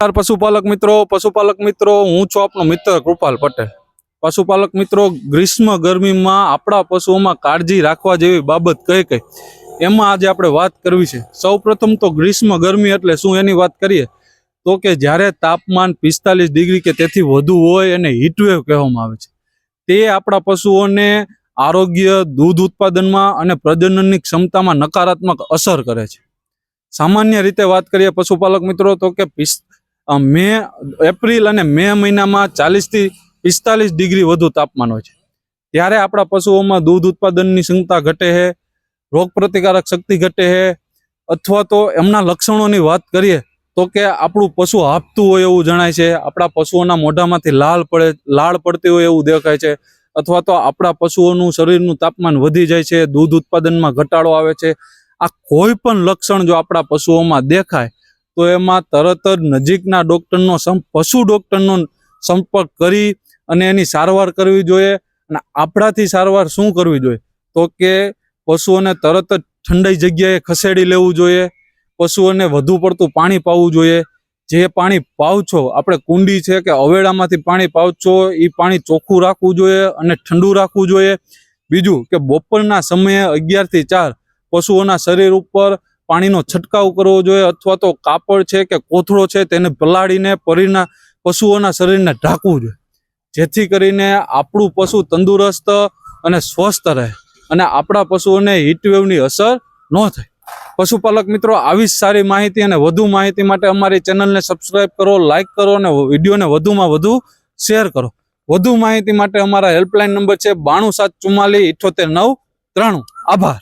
પશુપાલક મિત્રો હું છું આપનો મિત્ર કૃપાલ પટેલ। પશુપાલક મિત્રો ગ્રીષ્મ ગરમીમાં આપણા પશુઓમાં કાળજી રાખવા જેવી બાબત કઈ કઈ એમાં આજે આપણે વાત કરવી છે। સૌપ્રથમ તો ગ્રીષ્મ ગરમી એટલે શું એની વાત કરીએ તો કે જ્યારે તાપમાન 45 ડિગ્રી કે તેથી વધુ હોય એને હીટવેવ કહેવામાં આવે છે। તે આપણા પશુઓને આરોગ્ય, દૂધ ઉત્પાદનમાં અને પ્રજનનની ક્ષમતામાં નકારાત્મક અસર કરે છે। સામાન્ય રીતે વાત કરીએ પશુપાલક મિત્રો તો કે એપ્રિલ અને મે મહિનામાં 40 થી 45 ડિગ્રી વધુ તાપમાન હોય છે। ત્યારે આપણા પશુઓમાં દૂધ ઉત્પાદનની ક્ષમતા ઘટે છે, રોગ પ્રતિકારક શક્તિ ઘટે છે, અથવા તો એમના લક્ષણોની વાત કરીએ તો કે આપણું પશુ હાંફતું હોય એવું જણાય છે, આપણા પશુઓના મોઢામાંથી લાળ પડતી હોય એવું દેખાય છે, અથવા તો આપણા પશુઓનું શરીરનું તાપમાન વધી જાય છે, દૂધ ઉત્પાદનમાં ઘટાડો આવે છે। આ કોઈ પણ લક્ષણ જો આપણા પશુઓમાં દેખાય તો એમાં તરત જ નજીકના પશુ ડોક્ટરનો સંપર્ક કરી અને એની સારવાર કરવી જોઈએ। અને આપણાથી સારવાર શું કરવી જોઈએ તો કે પશુઓને તરત જ ઠંડી જગ્યાએ ખસેડી લેવું જોઈએ, પશુઓને વધુ પડતું પાણી પાવું જોઈએ। જે પાણી પાવ છો, આપણે કુંડી છે કે અવેડામાંથી પાણી પાવ છો એ પાણી ચોખ્ખું રાખવું જોઈએ અને ઠંડુ રાખવું જોઈએ। બીજું કે બપોરના સમયે 11 થી 4 પશુઓના શરીર ઉપર પાણીનો છંટકાવ કરવો જોઈએ, અથવા તો કાપડ છે કે કોથળો છે તેને પલાળીને પશુઓના શરીરને ઢાંકવું જોઈએ, જેથી કરીને આપણું પશુ તંદુરસ્ત અને સ્વસ્થ રહે અને આપણા પશુઓને હીટવેવની અસર ન થાય। પશુપાલક મિત્રો આવી સારી માહિતી અને વધુ માહિતી માટે અમારી ચેનલને સબસ્ક્રાઇબ કરો, લાઇક કરો અને વિડીયોને વધુમાં વધુ શેર કરો। વધુ માહિતી માટે અમારા હેલ્પલાઇન નંબર છે 92 744 78 993। આભાર।